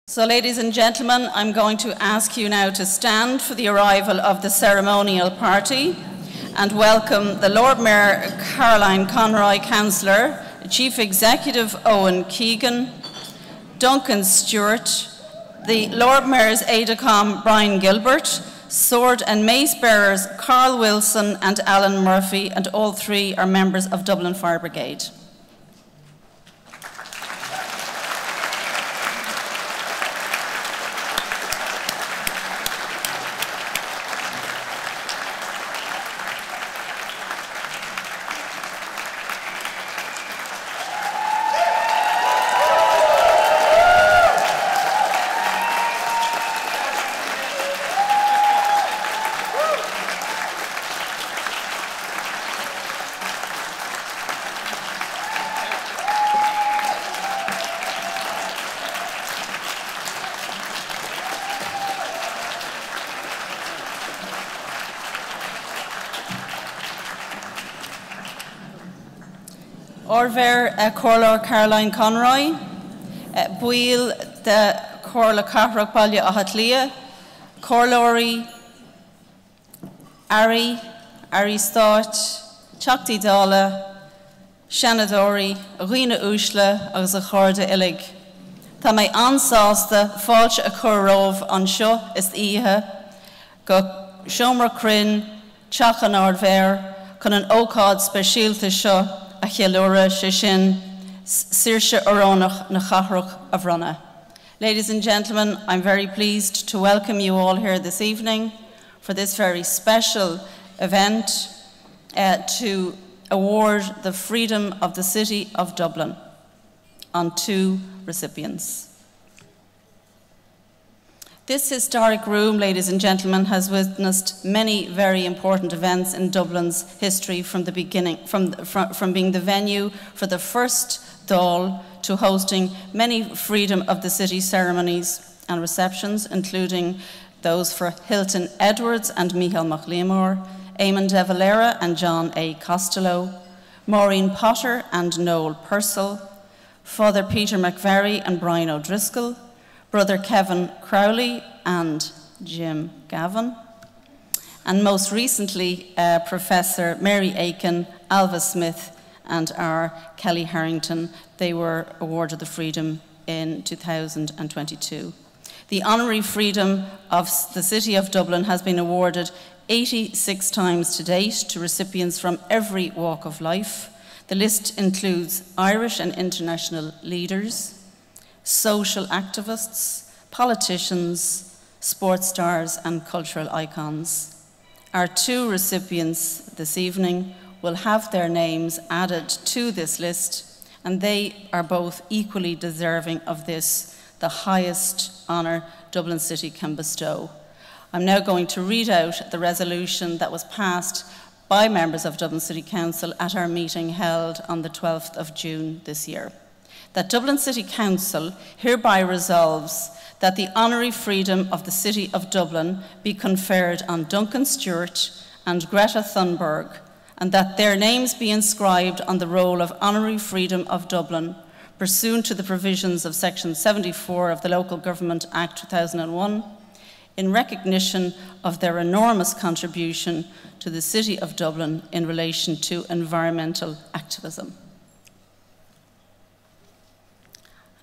So, ladies and gentlemen, I'm going to ask you now to stand for the arrival of the ceremonial party and welcome the Lord Mayor Caroline Conroy, Councillor, Chief Executive Owen Keegan, Duncan Stewart, the Lord Mayor's aide-de-camp Brian Gilbert, sword and mace bearers Carl Wilson and Alan Murphy, and all three are members of Dublin Fire Brigade. Orver Corlor Caroline Conroy, Buil de Corla Cahrach Balya Ahatlia, Corlori, Ari Stott, Chakti Dala, Shanadori, Rina Ushla, agus a Chorda Illig. Tá mé ansásta fáilte a churrómh an seo is ihe, go Siomra Crin, Chachan Orver, chun an ócád speisialta seo a chéalúra sé sin Saoirse Orónach na Chathrach a Bhronna. Ladies and gentlemen, I'm very pleased to welcome you all here this evening for this very special event to award the Freedom of the City of Dublin on two recipients. This historic room, ladies and gentlemen, has witnessed many very important events in Dublin's history from the beginning, from being the venue for the first Dáil to hosting many Freedom of the City ceremonies and receptions, including those for Hilton Edwards and Michael MacLeamore, Eamon de Valera and John A. Costello, Maureen Potter and Noel Purcell, Father Peter McVerry and Brian O'Driscoll, Brother Kevin Crowley and Jim Gavin, and most recently Professor Mary Aiken, Alva Smith and R. Kelly Harrington. They were awarded the Freedom in 2022. The Honorary Freedom of the City of Dublin has been awarded 86 times to date to recipients from every walk of life. The list includes Irish and international leaders, social activists, politicians, sports stars and cultural icons. Our two recipients this evening will have their names added to this list, and they are both equally deserving of this, the highest honour Dublin City can bestow. I'm now going to read out the resolution that was passed by members of Dublin City Council at our meeting held on the 12th of June this year. That Dublin City Council hereby resolves that the Honorary Freedom of the City of Dublin be conferred on Duncan Stewart and Greta Thunberg, and that their names be inscribed on the roll of Honorary Freedom of Dublin, pursuant to the provisions of Section 74 of the Local Government Act 2001, in recognition of their enormous contribution to the City of Dublin in relation to environmental activism.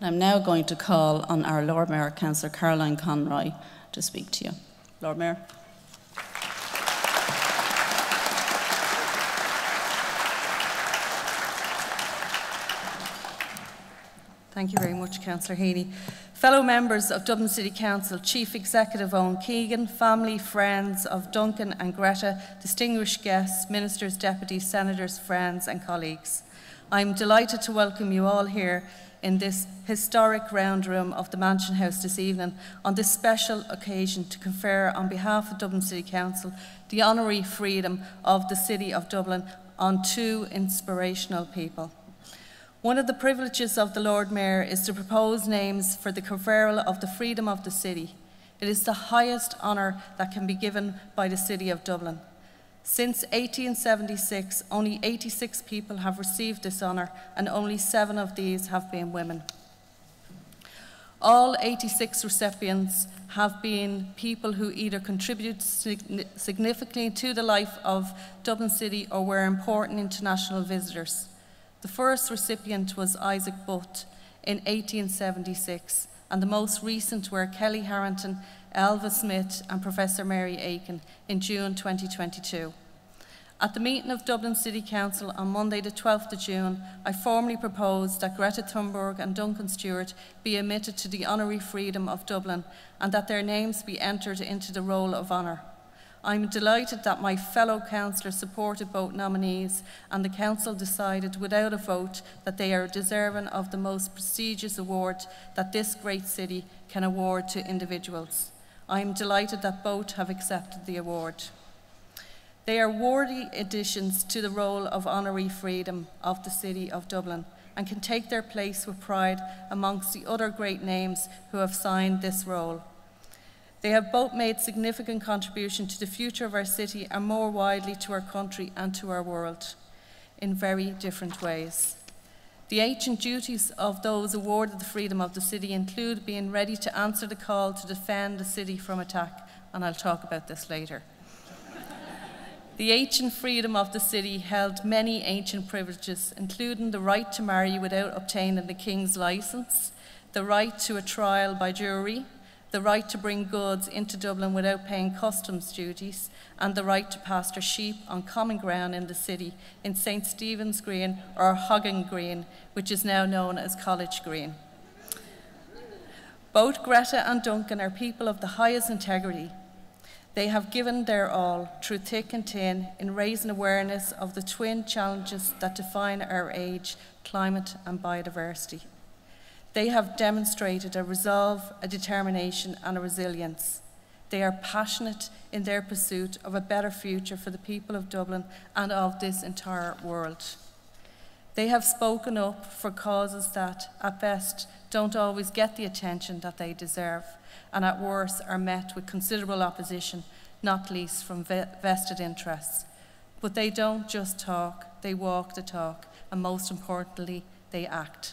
I'm now going to call on our Lord Mayor, Councillor Caroline Conroy, to speak to you. Lord Mayor. Thank you very much, Councillor Heaney. Fellow members of Dublin City Council, Chief Executive Owen Keegan, family, friends of Duncan and Greta, distinguished guests, ministers, deputies, senators, friends and colleagues. I'm delighted to welcome you all here in this historic round room of the Mansion House this evening on this special occasion to confer on behalf of Dublin City Council the Honorary Freedom of the City of Dublin on two inspirational people. One of the privileges of the Lord Mayor is to propose names for the conferral of the Freedom of the City. It is the highest honour that can be given by the City of Dublin. Since 1876, only 86 people have received this honour, and only 7 of these have been women. All 86 recipients have been people who either contributed significantly to the life of Dublin City or were important international visitors. The first recipient was Isaac Butt in 1876, and the most recent were Kelly Harrington, Elva Smith and Professor Mary Aiken in June 2022. At the meeting of Dublin City Council on Monday the 12th of June, I formally proposed that Greta Thunberg and Duncan Stewart be admitted to the Honorary Freedom of Dublin and that their names be entered into the Roll of Honour. I am delighted that my fellow councillors supported both nominees and the council decided without a vote that they are deserving of the most prestigious award that this great city can award to individuals. I am delighted that both have accepted the award. They are worthy additions to the Roll of Honorary Freedom of the City of Dublin and can take their place with pride amongst the other great names who have signed this roll. They have both made significant contribution to the future of our city and more widely to our country and to our world in very different ways. The ancient duties of those awarded the freedom of the city include being ready to answer the call to defend the city from attack, and I'll talk about this later. The ancient freedom of the city held many ancient privileges, including the right to marry without obtaining the king's licence, the right to a trial by jury, the right to bring goods into Dublin without paying customs duties, and the right to pasture sheep on common ground in the city in St. Stephen's Green or Hoggin Green, which is now known as College Green. Both Greta and Duncan are people of the highest integrity. They have given their all, through thick and thin, in raising awareness of the twin challenges that define our age, climate and biodiversity. They have demonstrated a resolve, a determination and a resilience. They are passionate in their pursuit of a better future for the people of Dublin and of this entire world. They have spoken up for causes that, at best, don't always get the attention that they deserve, and at worst are met with considerable opposition, not least from vested interests. But they don't just talk, they walk the talk, and most importantly, they act.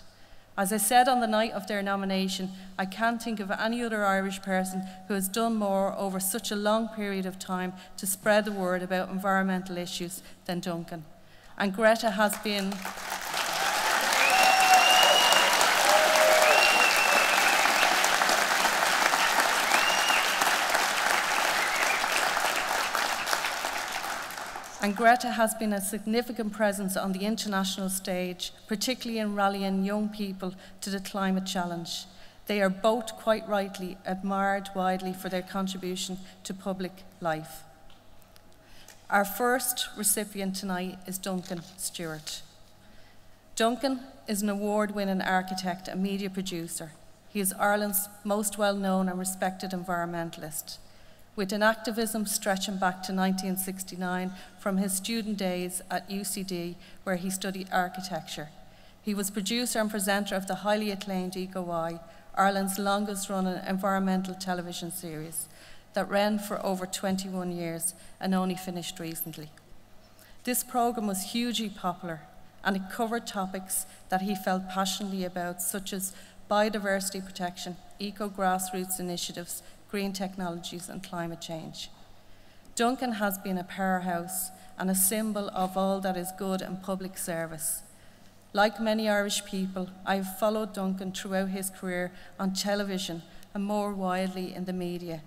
As I said on the night of their nomination, I can't think of any other Irish person who has done more over such a long period of time to spread the word about environmental issues than Duncan. And Greta has been a significant presence on the international stage, particularly in rallying young people to the climate challenge. They are both quite rightly admired widely for their contribution to public life. Our first recipient tonight is Duncan Stewart. Duncan is an award-winning architect and media producer. He is Ireland's most well-known and respected environmentalist, with an activism stretching back to 1969 from his student days at UCD, where he studied architecture. He was producer and presenter of the highly acclaimed EcoY, Ireland's longest-running environmental television series, that ran for over 21 years and only finished recently. This programme was hugely popular, and it covered topics that he felt passionately about, such as biodiversity protection, eco-grassroots initiatives, green technologies and climate change. Duncan has been a powerhouse and a symbol of all that is good in public service. Like many Irish people, I have followed Duncan throughout his career on television and more widely in the media.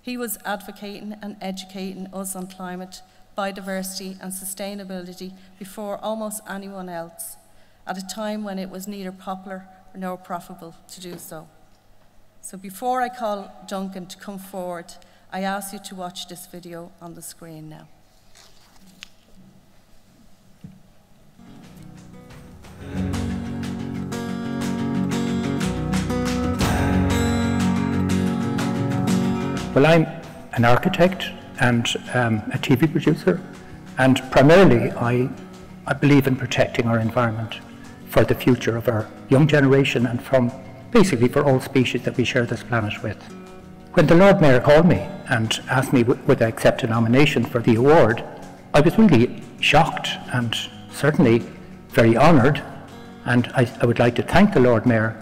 He was advocating and educating us on climate, biodiversity and sustainability before almost anyone else, at a time when it was neither popular nor profitable to do so. So before I call Duncan to come forward, I ask you to watch this video on the screen now. Well, I'm an architect and a TV producer, and primarily I believe in protecting our environment for the future of our young generation and basically for all species that we share this planet with. When the Lord Mayor called me and asked me would I accept a nomination for the award, I was really shocked and certainly very honoured, and I would like to thank the Lord Mayor,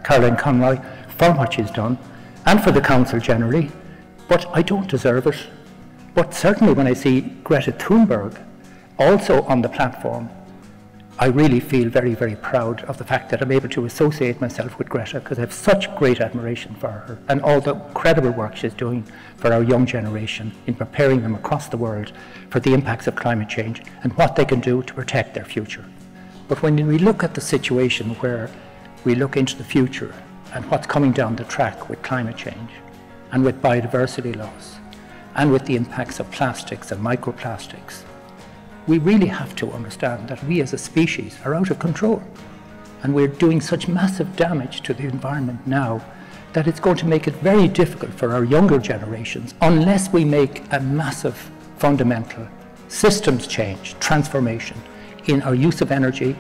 Caroline Conroy, for what she's done, and for the Council generally, but I don't deserve it. But certainly when I see Greta Thunberg also on the platform, I really feel very, very proud of the fact that I'm able to associate myself with Greta, because I have such great admiration for her and all the incredible work she's doing for our young generation in preparing them across the world for the impacts of climate change and what they can do to protect their future. But when we look at the situation where we look into the future and what's coming down the track with climate change and with biodiversity loss and with the impacts of plastics and microplastics, we really have to understand that we as a species are out of control, and we're doing such massive damage to the environment now that it's going to make it very difficult for our younger generations unless we make a massive fundamental systems change, transformation in our use of energy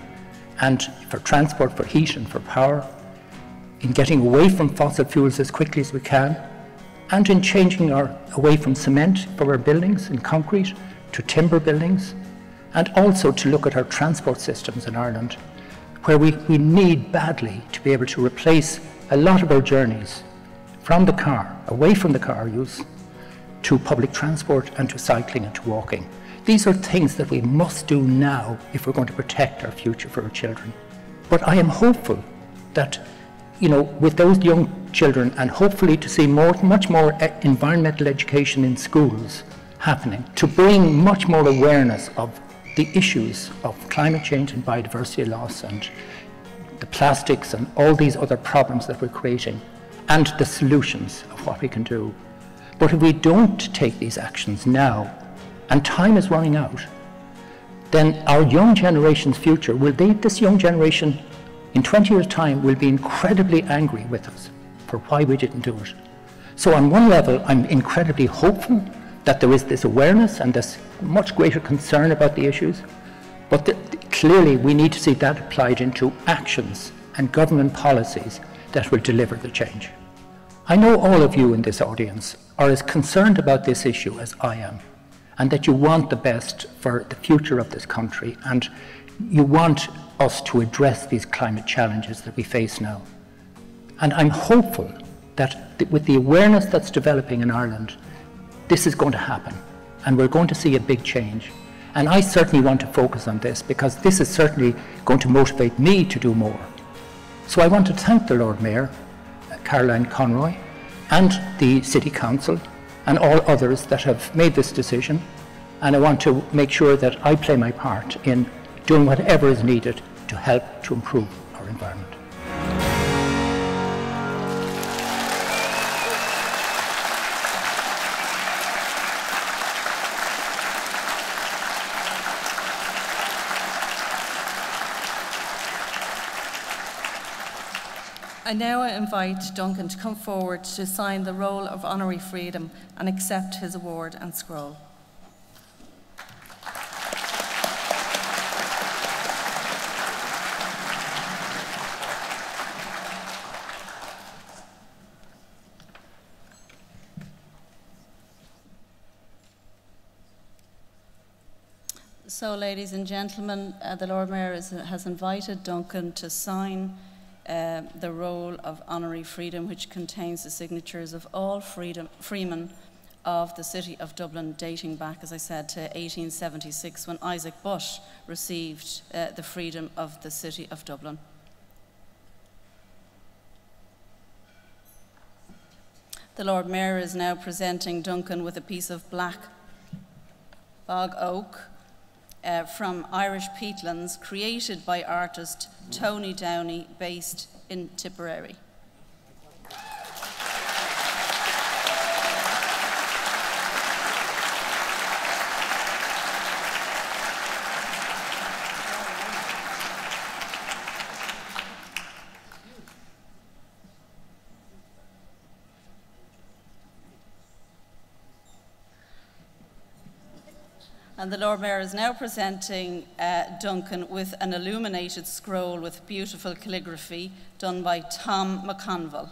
and for transport, for heat and for power, in getting away from fossil fuels as quickly as we can, and in changing away from cement for our buildings and concrete to timber buildings, and also to look at our transport systems in Ireland, where we need badly to be able to replace a lot of our journeys from the car, away from the car use, to public transport and to cycling and to walking. These are things that we must do now if we're going to protect our future for our children. But I am hopeful that, you know, with those young children, and hopefully to see much more environmental education in schools happening, to bring much more awareness of the issues of climate change and biodiversity loss and the plastics and all these other problems that we're creating, and the solutions of what we can do. But if we don't take these actions now, and time is running out, then our young generation's future, this young generation in 20 years' time will be incredibly angry with us for why we didn't do it. So on one level, I'm incredibly hopeful that there is this awareness and this much greater concern about the issues, but clearly we need to see that applied into actions and government policies that will deliver the change. I know all of you in this audience are as concerned about this issue as I am, and that you want the best for the future of this country, and you want us to address these climate challenges that we face now. And I'm hopeful that with the awareness that's developing in Ireland, this is going to happen, and we're going to see a big change. And I certainly want to focus on this, because this is certainly going to motivate me to do more. So I want to thank the Lord Mayor, Caroline Conroy, and the City Council, and all others that have made this decision. And I want to make sure that I play my part in doing whatever is needed to help to improve our environment. I now invite Duncan to come forward to sign the roll of Honorary Freedom and accept his award and scroll. So, ladies and gentlemen, the Lord Mayor has invited Duncan to sign the roll of Honorary Freedom, which contains the signatures of all freemen of the City of Dublin, dating back, as I said, to 1876, when Isaac Bush received the freedom of the City of Dublin. The Lord Mayor is now presenting Duncan with a piece of black bog oak from Irish peatlands, created by artist Tony Downey, based in Tipperary. And the Lord Mayor is now presenting Duncan with an illuminated scroll with beautiful calligraphy done by Tom McConville.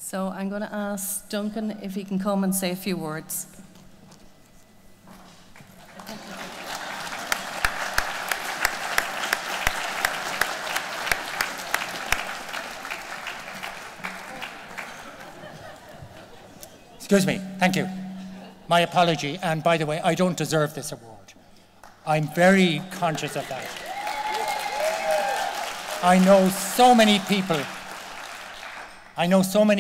So I'm going to ask Duncan if he can come and say a few words. Excuse me, thank you. My apology, and by the way, I don't deserve this award. I'm very conscious of that. I know so many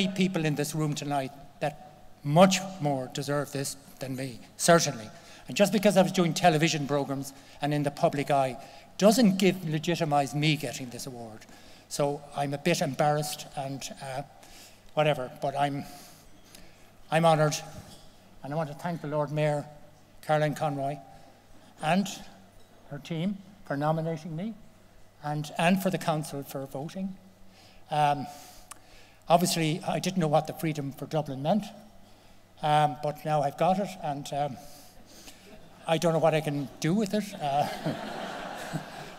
people in this room tonight that much more deserve this than me, certainly. And just because I was doing television programs and in the public eye doesn't legitimize me getting this award. So I'm a bit embarrassed and whatever, but I'm honoured, and I want to thank the Lord Mayor, Caroline Conroy, and her team for nominating me, and for the council for voting. Obviously, I didn't know what the Freedom for Dublin meant, but now I've got it, and I don't know what I can do with it.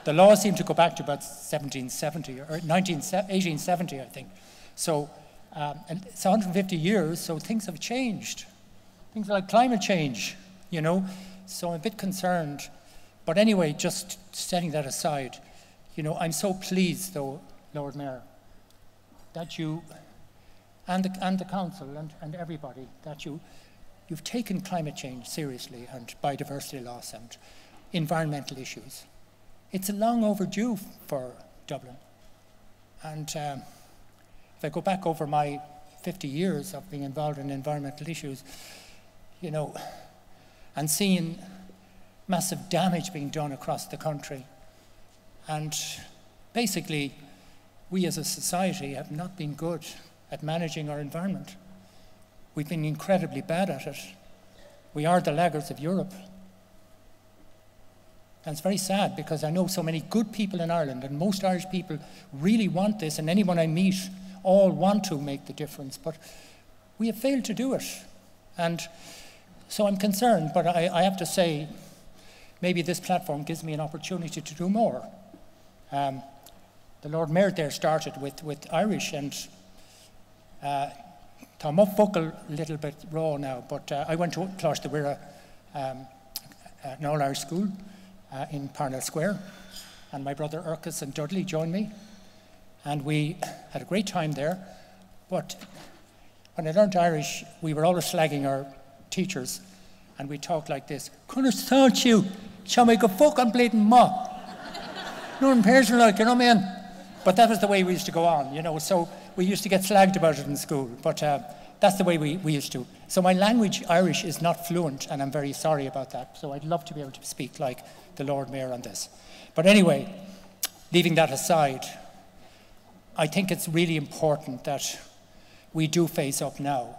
The laws seem to go back to about 1770 or 1870, I think. So. And it's 150 years, so things have changed. Things like climate change, you know. So I'm a bit concerned. But anyway, just setting that aside, you know, I'm so pleased, though, Lord Mayor, that you and the council and everybody, that you've taken climate change seriously, and biodiversity loss and environmental issues. It's long overdue for Dublin. And if I go back over my 50 years of being involved in environmental issues, you know, and seeing massive damage being done across the country, and basically we as a society have not been good at managing our environment. We've been incredibly bad at it. We are the laggards of Europe. And it's very sad, because I know so many good people in Ireland, and most Irish people really want this, and anyone I meet all want to make the difference, but we have failed to do it. And so I'm concerned, but I have to say, maybe this platform gives me an opportunity to do more. The Lord Mayor there started with Irish, and I'm up vocal a little bit raw now, but I went to Cláiste Mhuire, an all-Irish school in Parnell Square, and my brother Urcas and Dudley joined me. And we had a great time there, but when I learned Irish, we were always slagging our teachers, and we talked like this: "Connor start you, shall make a fucking bleeding ma." Nothing personal, like, you know, man. But that was the way we used to go on, you know. So we used to get slagged about it in school, but that's the way we used to. So my language, Irish, is not fluent, and I'm very sorry about that. So I'd love to be able to speak like the Lord Mayor on this. But anyway, leaving that aside, I think it's really important that we do face up now.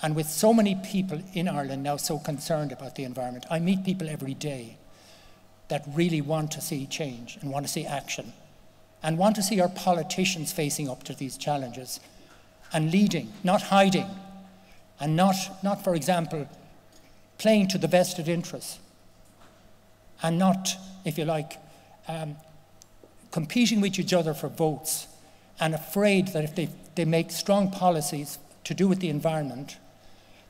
And with so many people in Ireland now so concerned about the environment, I meet people every day that really want to see change and want to see action and want to see our politicians facing up to these challenges and leading, not hiding, and not, for example, playing to the vested interests, and not, if you like, competing with each other for votes, and afraid that if they make strong policies to do with the environment,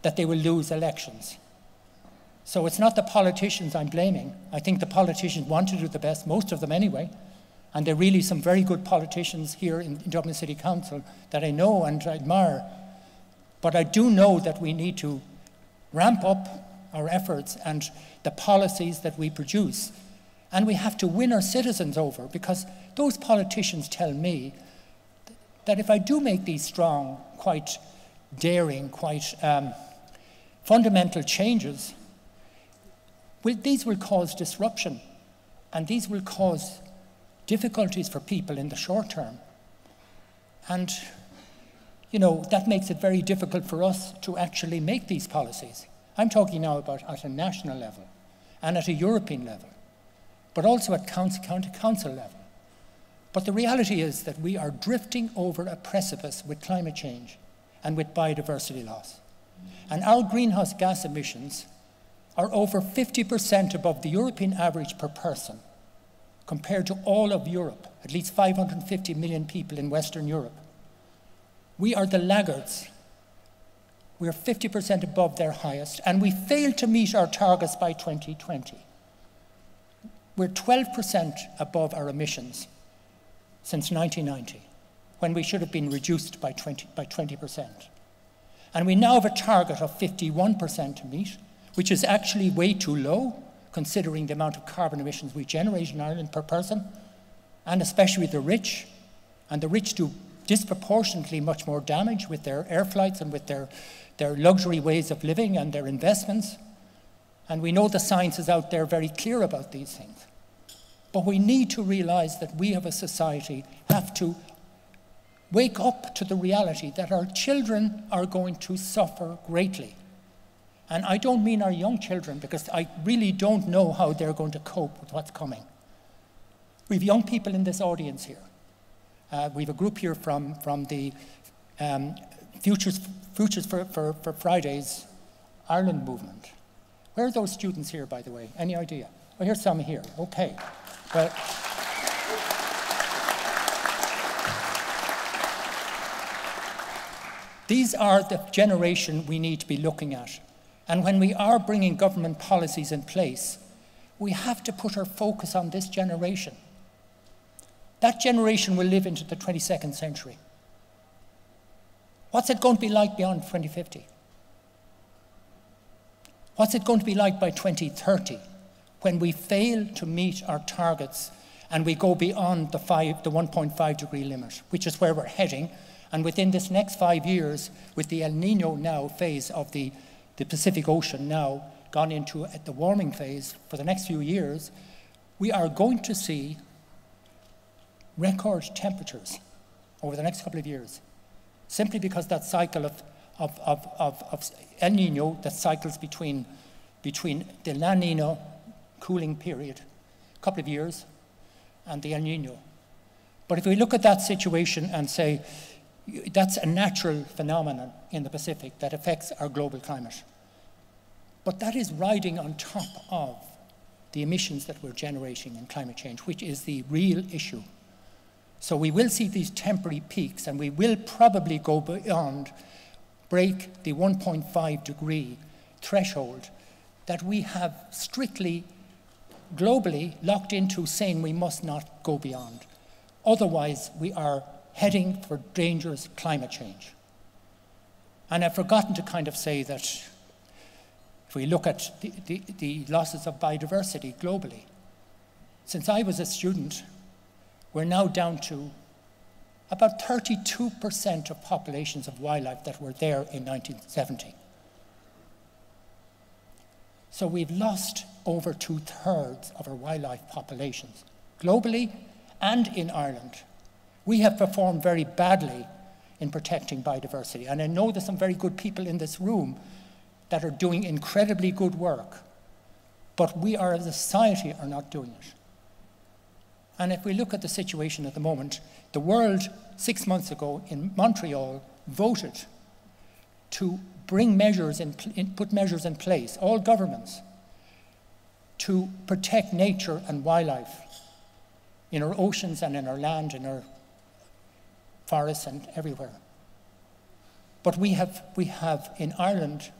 that they will lose elections. So it's not the politicians I'm blaming. I think the politicians want to do the best, most of them anyway, and there are really some very good politicians here in Dublin City Council that I know and admire. But I do know that we need to ramp up our efforts and the policies that we produce. And we have to win our citizens over, because those politicians tell me that if I do make these strong, quite daring, quite fundamental changes, these will cause disruption, and these will cause difficulties for people in the short term. And, you know, that makes it very difficult for us to actually make these policies. I'm talking now about at a national level and at a European level, but also at county council level. But the reality is that we are drifting over a precipice with climate change and with biodiversity loss. And our greenhouse gas emissions are over 50% above the European average per person, compared to all of Europe, at least 550 million people in Western Europe. We are the laggards. We're 50% above their highest, and we failed to meet our targets by 2020. We're 12% above our emissions since 1990, when we should have been reduced by 20%. And we now have a target of 51% to meet, which is actually way too low, considering the amount of carbon emissions we generate in Ireland per person, and especially the rich. And the rich do disproportionately much more damage with their air flights and with their luxury ways of living and their investments. And we know the science is out there very clear about these things. But we need to realize that we, as a society, have to wake up to the reality that our children are going to suffer greatly. And I don't mean our young children, because I really don't know how they're going to cope with what's coming. We have young people in this audience here. We have a group here from the Futures for Fridays Ireland movement. Where are those students here, by the way? Any idea? Oh, here's some here. Okay. Well, these are the generation we need to be looking at. And when we are bringing government policies in place, we have to put our focus on this generation. That generation will live into the 22nd century. What's it going to be like beyond 2050? What's it going to be like by 2030, when we fail to meet our targets and we go beyond the 1.5 degree limit, which is where we're heading? And within this next 5 years, with the El Niño now phase of the Pacific Ocean now gone into the warming phase for the next few years, we are going to see record temperatures over the next couple of years, simply because that cycle of El Niño that cycles between the La Niña cooling period, a couple of years, and the El Niño. But if we look at that situation and say, that's a natural phenomenon in the Pacific that affects our global climate. But that is riding on top of the emissions that we're generating in climate change, which is the real issue. So we will see these temporary peaks, and we will probably go beyond, break the 1.5 degree threshold that we have strictly, globally locked into, saying we must not go beyond. Otherwise, we are heading for dangerous climate change. And I've forgotten to kind of say that if we look at the losses of biodiversity globally, since I was a student, we're now down to about 32% of populations of wildlife that were there in 1970. So we've lost over 2/3 of our wildlife populations, globally and in Ireland. We have performed very badly in protecting biodiversity. And I know there's some very good people in this room that are doing incredibly good work. But we as a society are not doing it. And if we look at the situation at the moment, the world 6 months ago in Montreal voted to bring put measures in place, all governments, to protect nature and wildlife in our oceans and in our land, in our forests and everywhere. But we have in Ireland,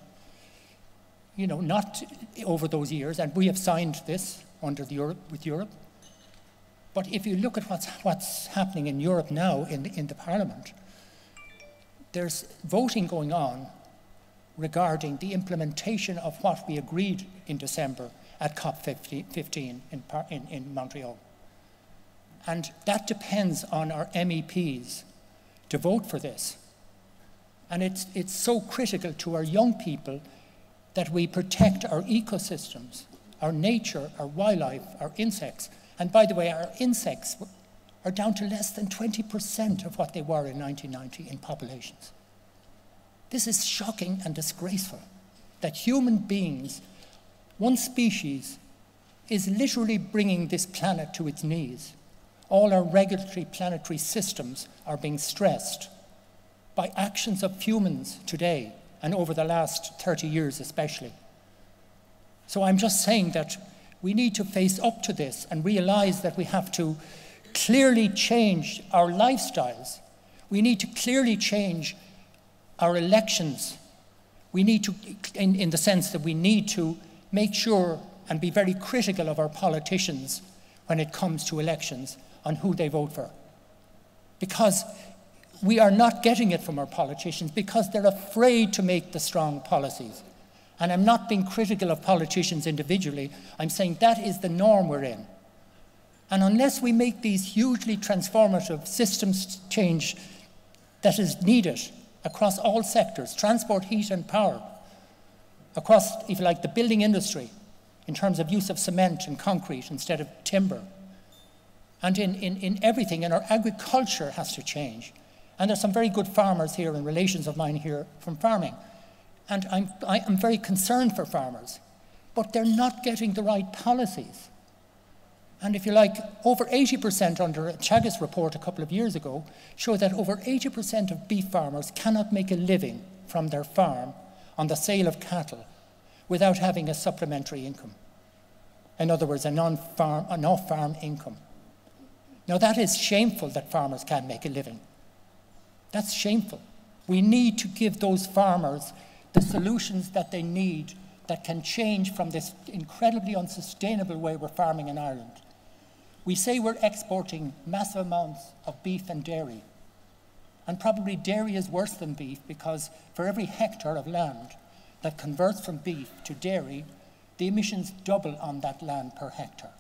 not over those years, and we have signed this with Europe. But if you look at what's happening in Europe now in the Parliament, there's voting going on regarding the implementation of what we agreed in December at COP15 in Montreal. And that depends on our MEPs to vote for this. And it's so critical to our young people that we protect our ecosystems, our nature, our wildlife, our insects. And by the way, our insects are down to less than 20% of what they were in 1990 in populations. This is shocking and disgraceful, that human beings, one species, is literally bringing this planet to its knees. All our regulatory planetary systems are being stressed by actions of humans today and over the last 30 years especially. So I'm just saying that we need to face up to this and realize that we have to clearly change our lifestyles. We need to clearly change our elections. We need to, in the sense that we need to make sure and be very critical of our politicians when it comes to elections on who they vote for. Because we are not getting it from our politicians because they're afraid to make the strong policies. And I'm not being critical of politicians individually. I'm saying that is the norm we're in. And unless we make these hugely transformative systems change that is needed across all sectors, transport, heat and power, across, if you like, the building industry, in terms of use of cement and concrete instead of timber, and in everything, and our agriculture has to change. And there's some very good farmers here and relations of mine here from farming. And I'm very concerned for farmers, but they're not getting the right policies. And if you like, over 80% under a Chagas report a couple of years ago showed that over 80% of beef farmers cannot make a living from their farm on the sale of cattle without having a supplementary income. In other words, an off-farm income. Now that is shameful that farmers can't make a living. That's shameful. We need to give those farmers the solutions that they need that can change from this incredibly unsustainable way we're farming in Ireland. We say we're exporting massive amounts of beef and dairy. And probably dairy is worse than beef because for every hectare of land that converts from beef to dairy, the emissions double on that land per hectare.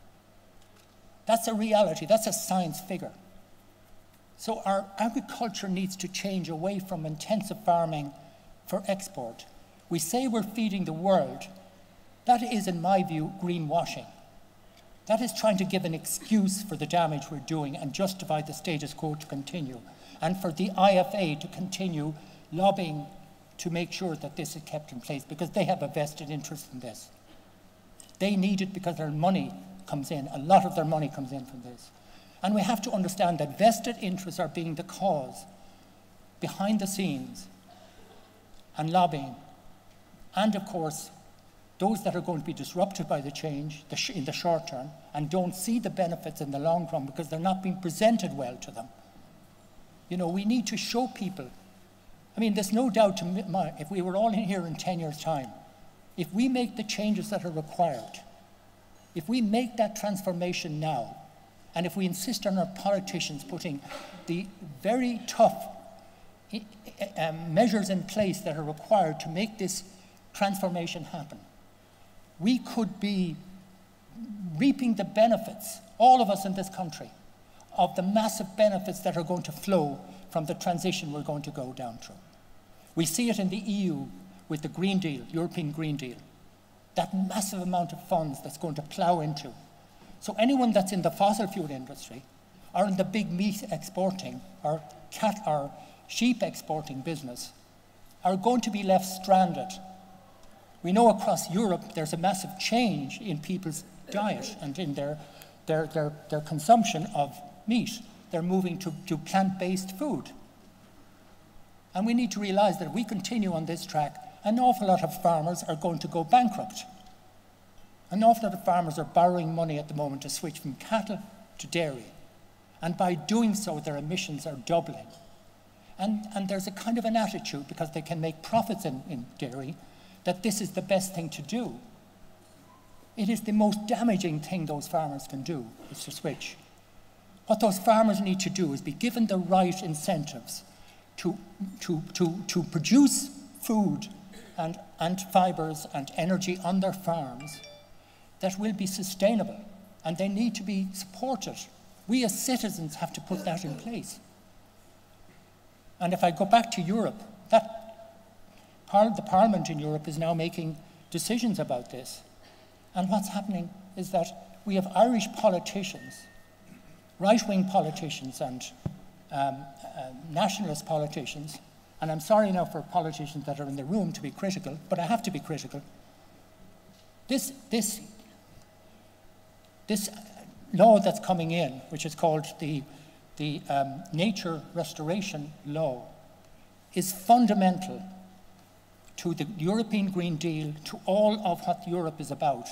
That's a reality, that's a science figure. So our agriculture needs to change away from intensive farming for export. We say we're feeding the world. That is, in my view, greenwashing. That is trying to give an excuse for the damage we're doing and justify the status quo to continue, and for the IFA to continue lobbying to make sure that this is kept in place, because they have a vested interest in this. They need it because their money comes in, a lot of their money comes in from this. And we have to understand that vested interests are being the cause behind the scenes and lobbying. And of course, those that are going to be disrupted by the change in the short term and don't see the benefits in the long run because they're not being presented well to them. You know, we need to show people. I mean, there's no doubt if we were all in here in 10 years' time, if we make the changes that are required, if we make that transformation now, and if we insist on our politicians putting the very tough measures in place that are required to make this transformation happen, we could be reaping the benefits, all of us in this country, of the massive benefits that are going to flow from the transition we're going to go down through. We see it in the EU with the Green Deal, European Green Deal, that massive amount of funds that's going to plough into. So anyone that's in the fossil fuel industry or in the big meat exporting or sheep exporting business are going to be left stranded. We know across Europe there's a massive change in people's diet and in their consumption of meat. They're moving to plant-based food. And we need to realize that if we continue on this track, an awful lot of farmers are going to go bankrupt. An awful lot of farmers are borrowing money at the moment to switch from cattle to dairy. And by doing so, their emissions are doubling. And there's a kind of an attitude, because they can make profits in dairy, that this is the best thing to do. It is the most damaging thing those farmers can do, is to switch. What those farmers need to do is be given the right incentives to produce food and fibres and energy on their farms that will be sustainable, and they need to be supported. We as citizens have to put that in place. And if I go back to Europe, the Parliament in Europe is now making decisions about this. And what's happening is that we have Irish politicians, right-wing politicians and nationalist politicians, and I'm sorry now for politicians that are in the room to be critical, but I have to be critical. This law that's coming in, which is called the Nature Restoration Law, is fundamental to the European Green Deal, to all of what Europe is about.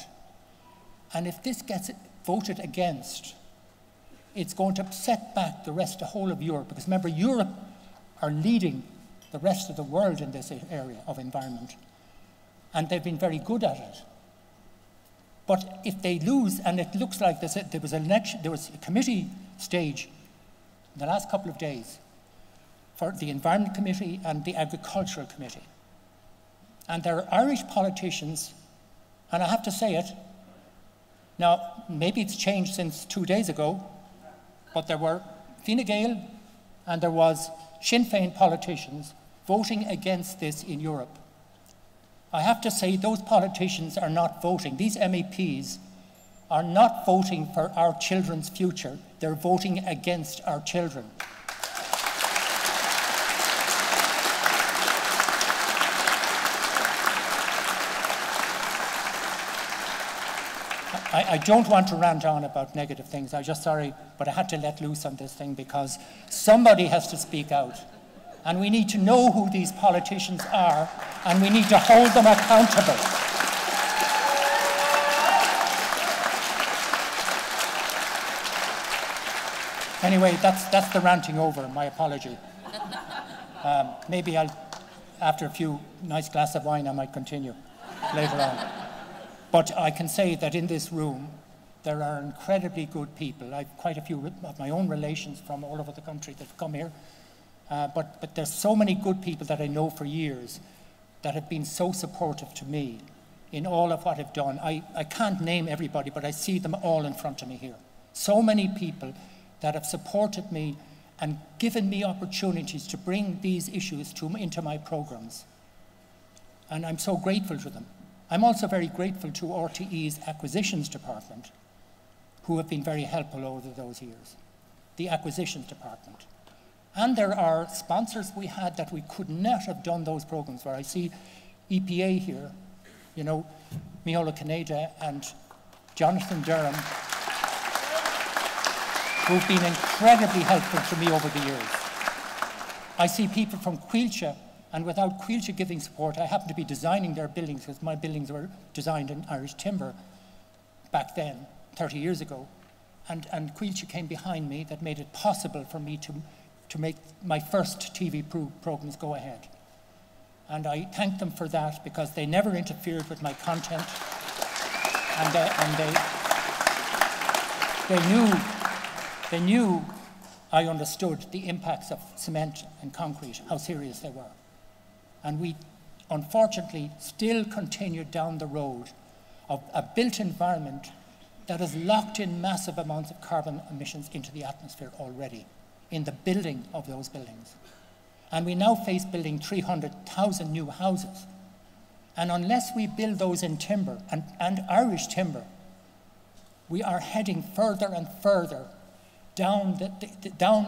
And if this gets voted against, it's going to set back the whole of Europe. Because remember, Europe are leading the rest of the world in this area of environment, and they've been very good at it. But if they lose, and it looks like there was a committee stage in the last couple of days for the Environment Committee and the Agricultural Committee. And there are Irish politicians, and I have to say it, now maybe it's changed since 2 days ago, but there were Fine Gael and there was Sinn Féin politicians voting against this in Europe. I have to say those politicians are not voting. These MEPs are not voting for our children's future. They're voting against our children. I don't want to rant on about negative things. I'm just sorry, but I had to let loose on this thing because somebody has to speak out. And we need to know who these politicians are, and we need to hold them accountable. Anyway, that's the ranting over. My apology. Maybe after a few nice glasses of wine, I might continue later on. But I can say that in this room, there are incredibly good people. I've quite a few of my own relations from all over the country that have come here. But there's so many good people that I know for years that have been so supportive to me in all of what I've done. I can't name everybody, but I see them all in front of me here. So many people that have supported me and given me opportunities to bring these issues into my programs. And I'm so grateful to them. I'm also very grateful to RTE's acquisitions department, who have been very helpful over those years. The acquisitions department. And there are sponsors we had that we could not have done those programs, where I see EPA here, you know, Miola Caneda and Jonathan Durham, who've been incredibly helpful to me over the years. I see people from Quilcha, and without Quilcha giving support, I happen to be designing their buildings, because my buildings were designed in Irish timber back then, 30 years ago. And Quilcha came behind me that made it possible for me to make my first TV programs go ahead. And I thank them for that, because they never interfered with my content. And they knew I understood the impacts of cement and concrete, how serious they were. And we, unfortunately, still continued down the road of a built environment that has locked in massive amounts of carbon emissions into the atmosphere already in the building of those buildings. And we now face building 300,000 new houses. And unless we build those in timber, and Irish timber, we are heading further and further down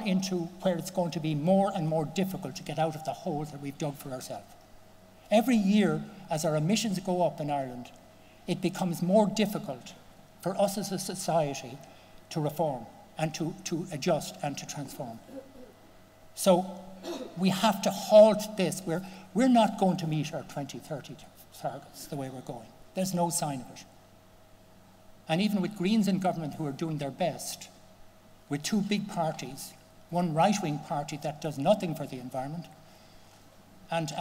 into where it's going to be more and more difficult to get out of the hole that we've dug for ourselves. Every year, as our emissions go up in Ireland, it becomes more difficult for us as a society to reform and to adjust and to transform. So we have to halt this. We're not going to meet our 2030 targets the way we're going. There's no sign of it. And even with Greens in government who are doing their best, with two big parties, one right-wing party that does nothing for the environment, and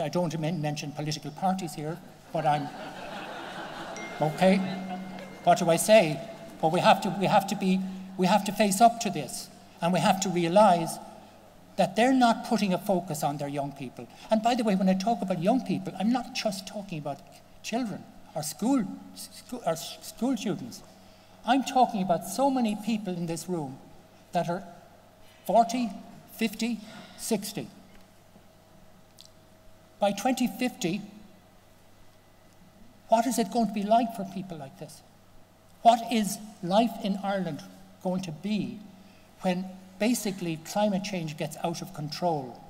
I don't mention political parties here, but I'm okay. What do I say? But we have to face up to this, and we have to realise that they're not putting a focus on their young people. And by the way, when I talk about young people, I'm not just talking about children or school students. I'm talking about so many people in this room that are 40, 50, 60. By 2050, what is it going to be like for people like this? What is life in Ireland going to be when basically climate change gets out of control,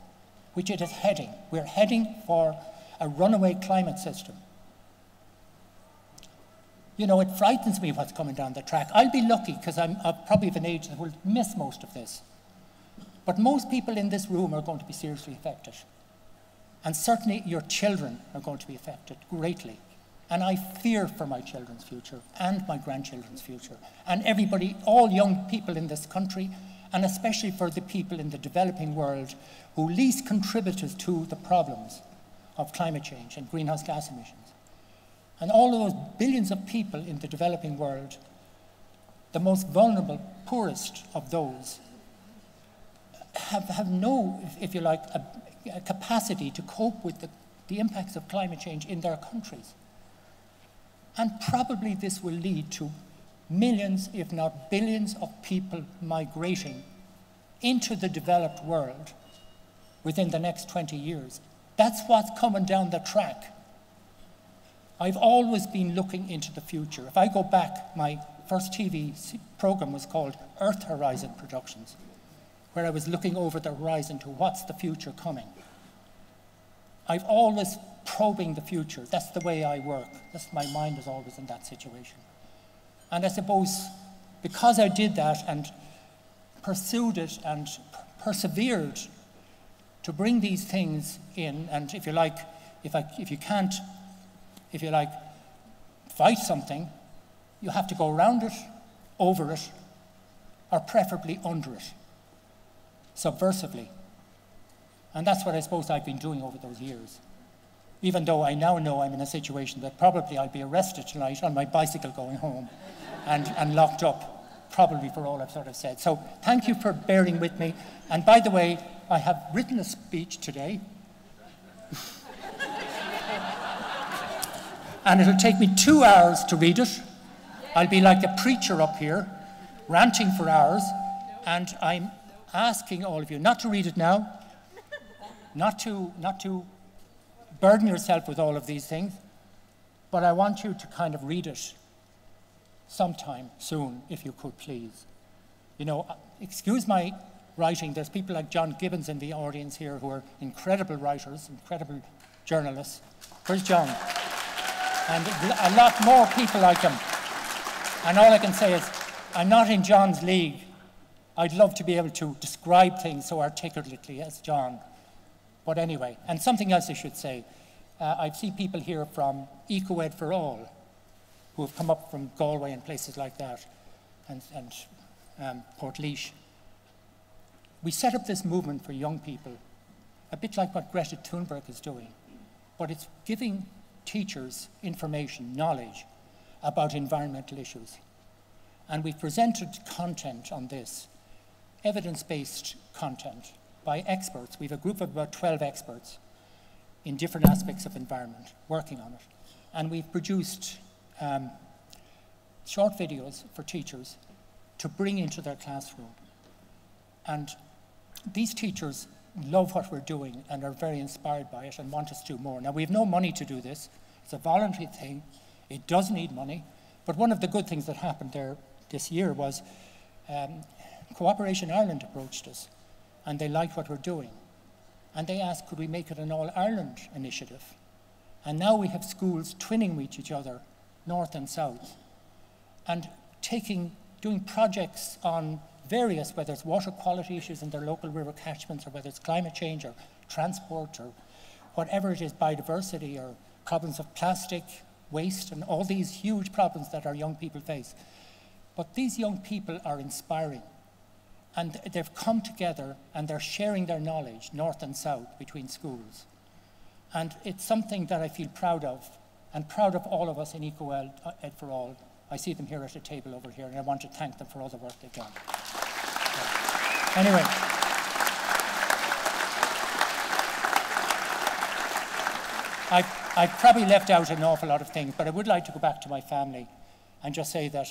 which it is heading? We're heading for a runaway climate system. You know, it frightens me what's coming down the track. I'll be lucky because I'm probably of an age that will miss most of this. But most people in this room are going to be seriously affected. And certainly your children are going to be affected greatly. And I fear for my children's future and my grandchildren's future. And everybody, all young people in this country and especially for the people in the developing world who least contributed to the problems of climate change and greenhouse gas emissions. And all of those billions of people in the developing world, the most vulnerable, poorest of those, have no, if you like, a capacity to cope with the impacts of climate change in their countries. And probably this will lead to millions, if not billions, of people migrating into the developed world within the next 20 years. That's what's coming down the track. I've always been looking into the future. If I go back, my first TV program was called Earth Horizon Productions, where I was looking over the horizon to what's the future coming. I've always probing the future. That's the way I work. My mind is always in that situation. And I suppose because I did that and pursued it and persevered to bring these things in, and if you like, if you can't, if you like, fight something, you have to go around it, over it, or preferably under it, subversively. And that's what I suppose I've been doing over those years. Even though I now know I'm in a situation that probably I'll be arrested tonight on my bicycle going home and locked up, probably for all I've sort of said. So thank you for bearing with me. And by the way, I have written a speech today. And it'll take me 2 hours to read it. I'll be like a preacher up here, ranting for hours. And I'm asking all of you not to read it now, not to burden yourself with all of these things, but I want you to kind of read it sometime soon, if you could, please. You know, excuse my writing. There's people like John Gibbons in the audience here who are incredible writers, incredible journalists. Where's John? And a lot more people like him. And all I can say is, I'm not in John's league. I'd love to be able to describe things so articulately as John. But anyway, and something else I should say. I see people here from EcoEd for All, who have come up from Galway and places like that, and Portlaoise. We set up this movement for young people, a bit like what Greta Thunberg is doing, but it's giving teachers information, knowledge about environmental issues. And we've presented content on this, evidence-based content by experts. We have a group of about 12 experts in different aspects of environment working on it. And we've produced short videos for teachers to bring into their classroom. And these teachers love what we're doing and are very inspired by it and want us to do more. Now, we have no money to do this. It's a voluntary thing. It does need money. But one of the good things that happened there this year was Cooperation Ireland approached us, and they liked what we're doing. And they asked, could we make it an all-Ireland initiative? And now we have schools twinning with each other, north and south, and doing projects on various, whether it's water quality issues in their local river catchments, or whether it's climate change, or transport, or whatever it is, biodiversity, or problems of plastic waste, and all these huge problems that our young people face. But these young people are inspiring. And they've come together and they're sharing their knowledge, north and south, between schools. And it's something that I feel proud of, and proud of all of us in EcoEd for All. I see them here at a table over here, and I want to thank them for all the work they've done. Yeah. Anyway. I've probably left out an awful lot of things, but I would like to go back to my family and just say that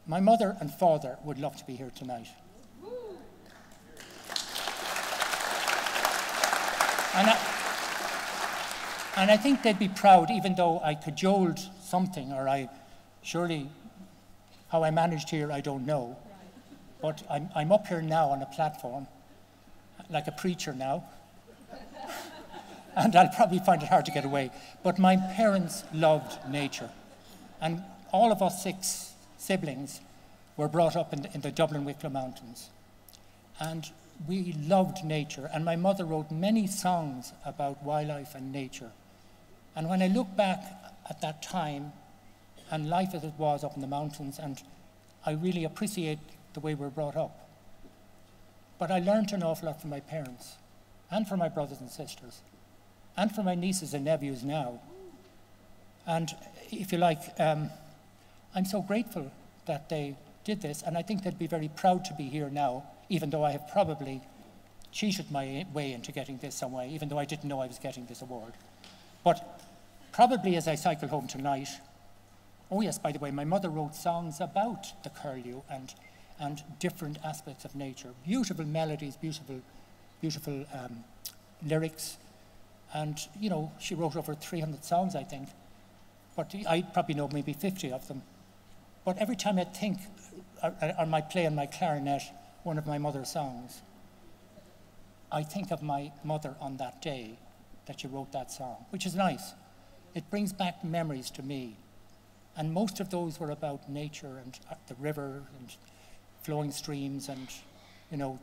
my mother and father would love to be here tonight. And I think they'd be proud, even though I cajoled something, or how I managed here, I don't know. But I'm up here now on a platform, like a preacher now. And I'll probably find it hard to get away. But my parents loved nature. And all of us 6 siblings were brought up in the Dublin Wicklow Mountains. And we loved nature, and my mother wrote many songs about wildlife and nature. And when I look back at that time and life as it was up in the mountains, and I really appreciate the way we were brought up. But I learned an awful lot from my parents, and from my brothers and sisters, and from my nieces and nephews now. And if you like, I'm so grateful that they did this, and I think they'd be very proud to be here now, even though I have probably cheated my way into getting this some way, even though I didn't know I was getting this award. But probably as I cycle home tonight, oh yes, by the way, my mother wrote songs about the curlew and different aspects of nature. Beautiful melodies, beautiful lyrics. And, you know, she wrote over 300 songs, I think. But I probably know maybe 50 of them. But every time I think, I might play on my clarinet one of my mother's songs, I think of my mother on that day that she wrote that song, which is nice. It brings back memories to me. And most of those were about nature and the river and flowing streams and, you know,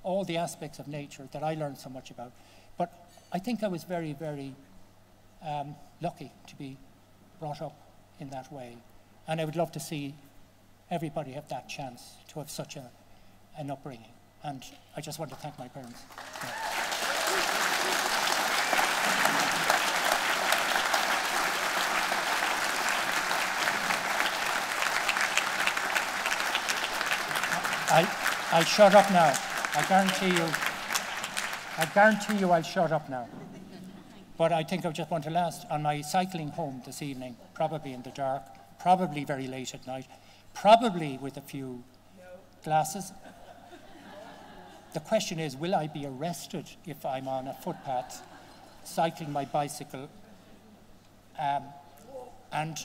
all the aspects of nature that I learned so much about. But I think I was very, very lucky to be brought up in that way. And I would love to see everybody have that chance to have such an upbringing. And I just want to thank my parents. Yeah. I'll shut up now. I guarantee you I'll shut up now. But I think I just want to last on my cycling home this evening, probably in the dark, probably very late at night, probably with a few glasses. The question is, will I be arrested if I'm on a footpath cycling my bicycle? And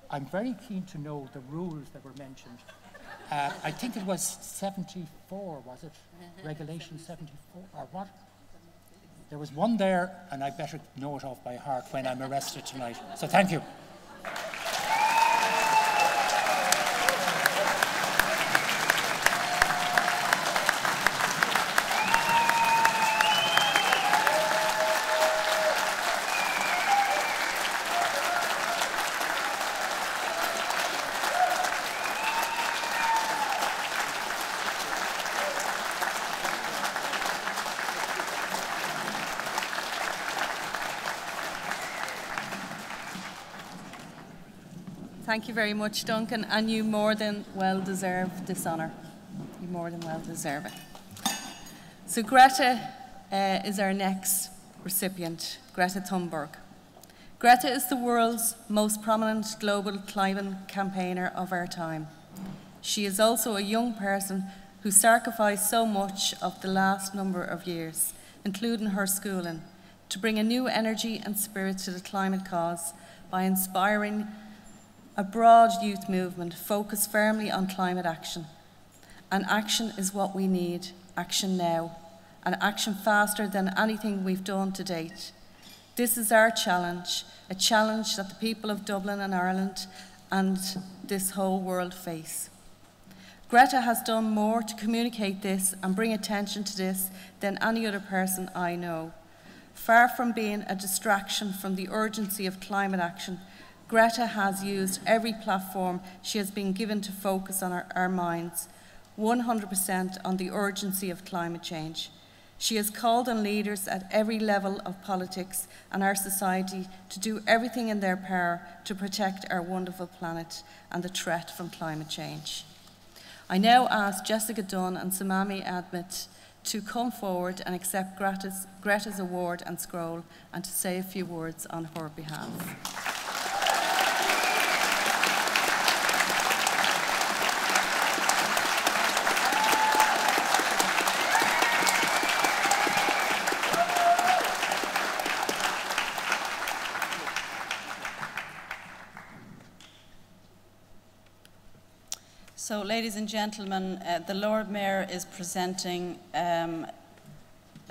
I'm very keen to know the rules that were mentioned. I think it was 74, was it? Regulation 74, or what? There was one there, and I better know it off by heart when I'm arrested tonight. So thank you. Thank you very much, Duncan, and you more than well deserve this honour. You more than well deserve it. So Greta is our next recipient, Greta Thunberg. Greta is the world's most prominent global climate campaigner of our time. She is also a young person who sacrificed so much of the last number of years, including her schooling, to bring a new energy and spirit to the climate cause by inspiring a broad youth movement focused firmly on climate action. And action is what we need, action now, and action faster than anything we've done to date. This is our challenge, a challenge that the people of Dublin and Ireland and this whole world face. Greta has done more to communicate this and bring attention to this than any other person I know. Far from being a distraction from the urgency of climate action, Greta has used every platform she has been given to focus on our minds, 100% on the urgency of climate change. She has called on leaders at every level of politics and our society to do everything in their power to protect our wonderful planet and the threat from climate change. I now ask Jessica Dunn and Samami Admit to come forward and accept Greta's award and scroll and to say a few words on her behalf. So, ladies and gentlemen, the Lord Mayor is presenting a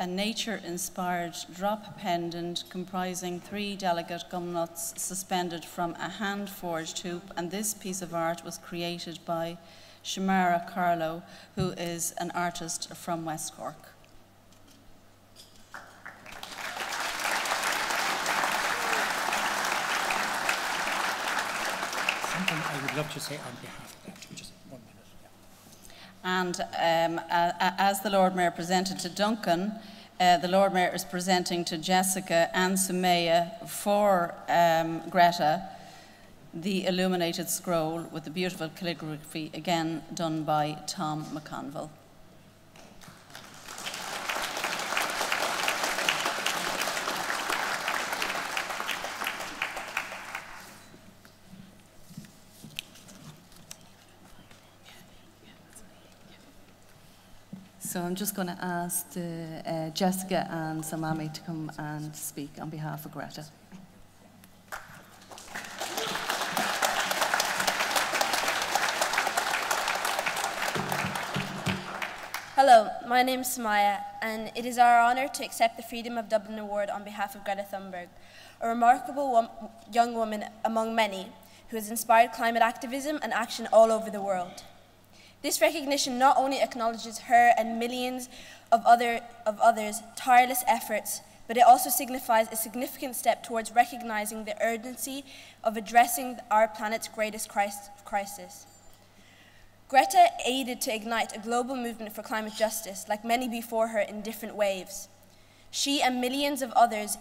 nature-inspired drop pendant comprising 3 delicate gumnuts suspended from a hand-forged hoop, and this piece of art was created by Shamara Carlo, who is an artist from West Cork. Something I would love to say on behalf of that. Just 1 minute. And as the Lord Mayor presented to Duncan, the Lord Mayor is presenting to Jessica and Sumaya for Greta the illuminated scroll with the beautiful calligraphy, again done by Tom McConville. So I'm just going to ask Jessica and Samami to come and speak on behalf of Greta. Hello, my name is Samaya, and it is our honour to accept the Freedom of Dublin Award on behalf of Greta Thunberg, a remarkable young woman among many who has inspired climate activism and action all over the world. This recognition not only acknowledges her and millions of others' tireless efforts, but it also signifies a significant step towards recognizing the urgency of addressing our planet's greatest crisis. Greta aided to ignite a global movement for climate justice, like many before her, in different waves. She and millions of others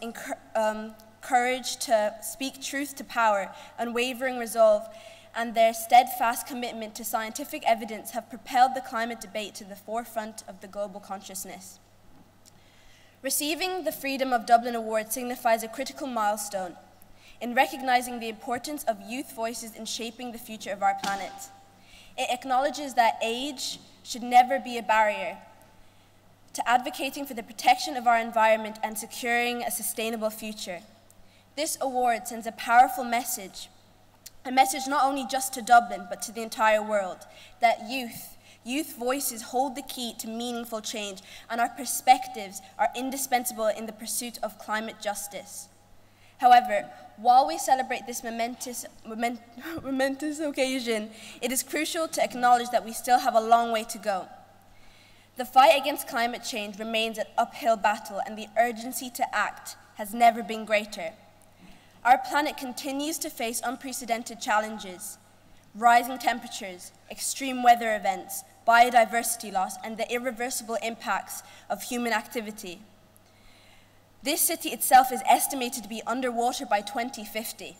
courage to speak truth to power, unwavering resolve, and their steadfast commitment to scientific evidence have propelled the climate debate to the forefront of the global consciousness. Receiving the Freedom of Dublin Award signifies a critical milestone in recognizing the importance of youth voices in shaping the future of our planet. It acknowledges that age should never be a barrier to advocating for the protection of our environment and securing a sustainable future. This award sends a powerful message, a message not only just to Dublin, but to the entire world, that youth voices hold the key to meaningful change, and our perspectives are indispensable in the pursuit of climate justice. However, while we celebrate this momentous occasion, it is crucial to acknowledge that we still have a long way to go. The fight against climate change remains an uphill battle, and the urgency to act has never been greater. Our planet continues to face unprecedented challenges: rising temperatures, extreme weather events, biodiversity loss, and the irreversible impacts of human activity. This city itself is estimated to be underwater by 2050.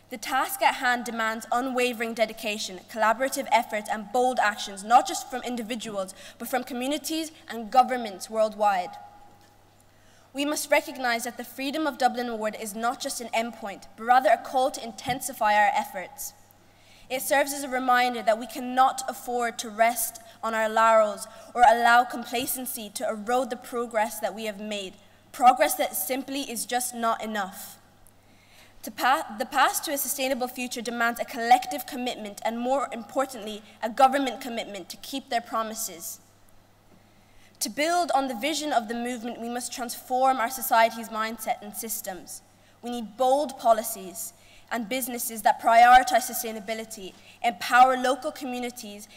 The task at hand demands unwavering dedication, collaborative efforts, and bold actions, not just from individuals, but from communities and governments worldwide. We must recognize that the Freedom of Dublin Award is not just an endpoint, but rather a call to intensify our efforts. It serves as a reminder that we cannot afford to rest on our laurels or allow complacency to erode the progress that we have made, progress that simply is just not enough. The path to a sustainable future demands a collective commitment and, more importantly, a government commitment to keep their promises. To build on the vision of the movement, we must transform our society's mindset and systems. We need bold policies and businesses that prioritize sustainability, empower local communities,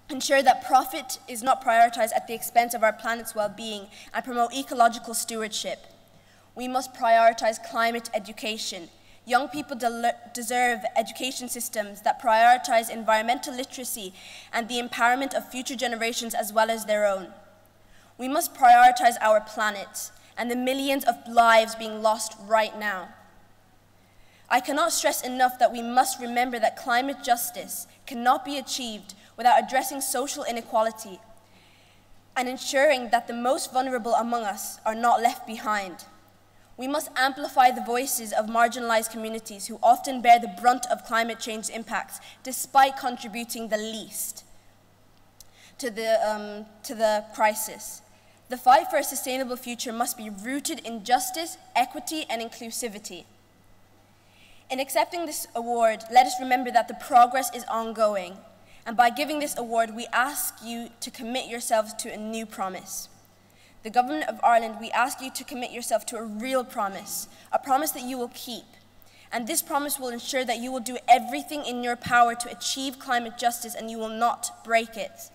ensure that profit is not prioritized at the expense of our planet's well-being, and promote ecological stewardship. We must prioritize climate education. Young people deserve education systems that prioritize environmental literacy and the empowerment of future generations as well as their own. We must prioritize our planet and the millions of lives being lost right now. I cannot stress enough that we must remember that climate justice cannot be achieved without addressing social inequality and ensuring that the most vulnerable among us are not left behind. We must amplify the voices of marginalized communities who often bear the brunt of climate change impacts, despite contributing the least to the crisis. The fight for a sustainable future must be rooted in justice, equity, and inclusivity. In accepting this award, let us remember that the progress is ongoing, and by giving this award, we ask you to commit yourselves to a new promise. The Government of Ireland, we ask you to commit yourself to a real promise, a promise that you will keep. And this promise will ensure that you will do everything in your power to achieve climate justice, and you will not break it.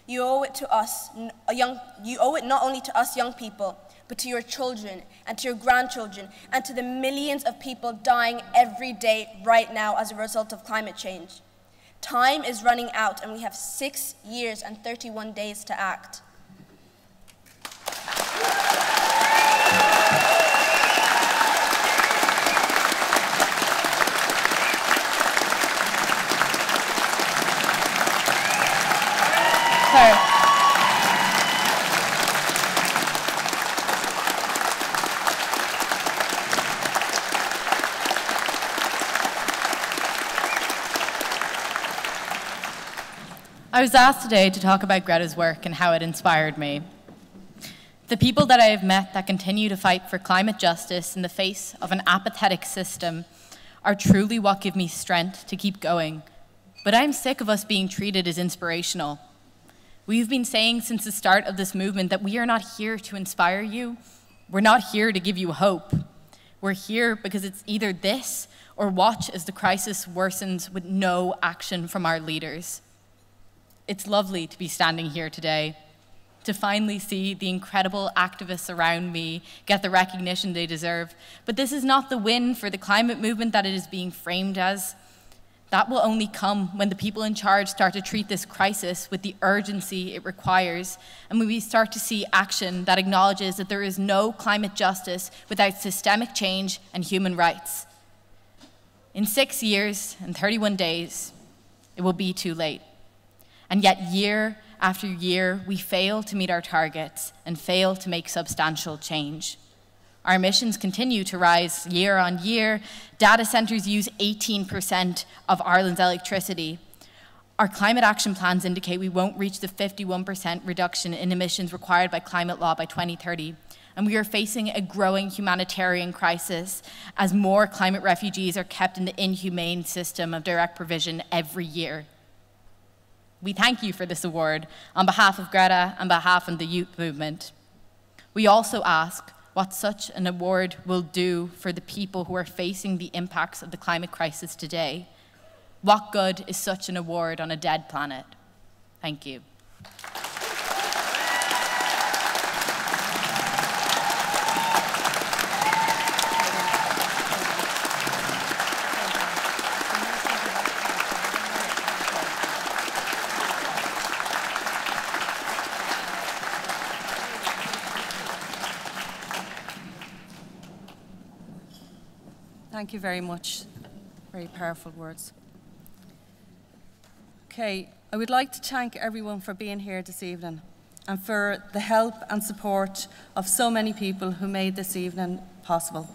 You owe it to us, you owe it not only to us young people, but to your children and to your grandchildren and to the millions of people dying every day right now as a result of climate change. Time is running out and we have 6 years and 31 days to act. I was asked today to talk about Greta's work and how it inspired me. The people that I have met that continue to fight for climate justice in the face of an apathetic system are truly what give me strength to keep going. But I'm sick of us being treated as inspirational. We've been saying since the start of this movement that we are not here to inspire you. We're not here to give you hope. We're here because it's either this or watch as the crisis worsens with no action from our leaders. It's lovely to be standing here today, to finally see the incredible activists around me get the recognition they deserve. But this is not the win for the climate movement that it is being framed as. That will only come when the people in charge start to treat this crisis with the urgency it requires, and when we start to see action that acknowledges that there is no climate justice without systemic change and human rights. In 6 years and 31 days, it will be too late. And yet, year after year, we fail to meet our targets and fail to make substantial change. Our emissions continue to rise year on year. Data centres use 18% of Ireland's electricity. Our climate action plans indicate we won't reach the 51% reduction in emissions required by climate law by 2030. And we are facing a growing humanitarian crisis as more climate refugees are kept in the inhumane system of direct provision every year. We thank you for this award on behalf of Greta and behalf of the youth movement. We also ask what such an award will do for the people who are facing the impacts of the climate crisis today. What good is such an award on a dead planet? Thank you. Thank you very much. Very powerful words. Okay, I would like to thank everyone for being here this evening and for the help and support of so many people who made this evening possible.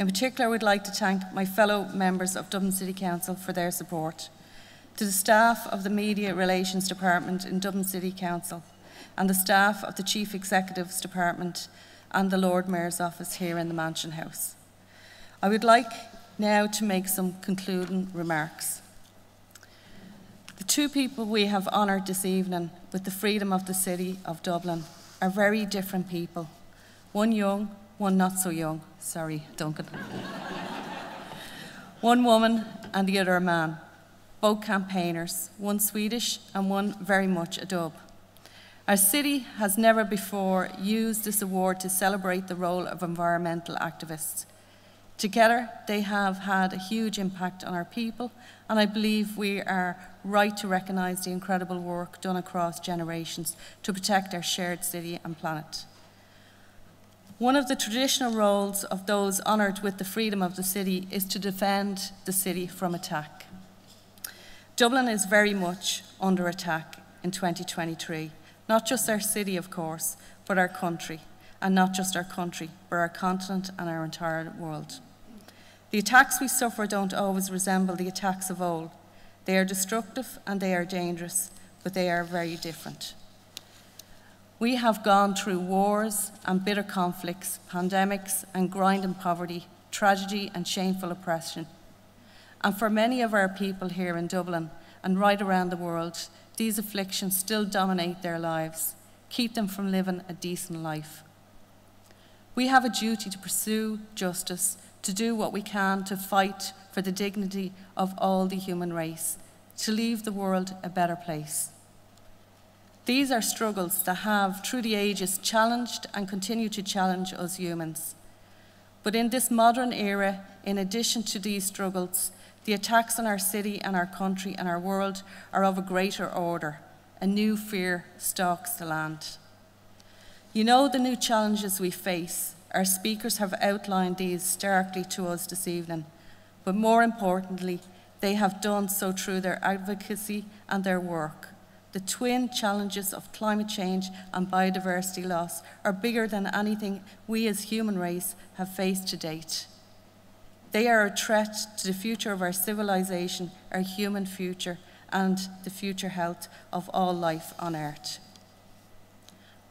In particular, I would like to thank my fellow members of Dublin City Council for their support, to the staff of the Media Relations Department in Dublin City Council, and the staff of the Chief Executive's Department and the Lord Mayor's office here in the Mansion House. I would like now to make some concluding remarks. The two people we have honoured this evening with the freedom of the City of Dublin are very different people. One young, one not so young. Sorry, Duncan. One woman and the other a man. Both campaigners, one Swedish and one very much a Dub. Our city has never before used this award to celebrate the role of environmental activists. Together, they have had a huge impact on our people, and I believe we are right to recognise the incredible work done across generations to protect our shared city and planet. One of the traditional roles of those honoured with the freedom of the city is to defend the city from attack. Dublin is very much under attack in 2023, not just our city, of course, but our country, and not just our country, but our continent and our entire world. The attacks we suffer don't always resemble the attacks of old. They are destructive and they are dangerous, but they are very different. We have gone through wars and bitter conflicts, pandemics and grinding poverty, tragedy and shameful oppression. And for many of our people here in Dublin and right around the world, these afflictions still dominate their lives, keep them from living a decent life. We have a duty to pursue justice, to do what we can to fight for the dignity of all the human race, to leave the world a better place. These are struggles that have, through the ages, challenged and continue to challenge us humans. But in this modern era, in addition to these struggles, The attacks on our city and our country and our world are of a greater order. A new fear stalks the land. You know the new challenges we face. Our speakers have outlined these starkly to us this evening, but more importantly, they have done so through their advocacy and their work. The twin challenges of climate change and biodiversity loss are bigger than anything we as human race have faced to date. They are a threat to the future of our civilization, our human future, and the future health of all life on Earth.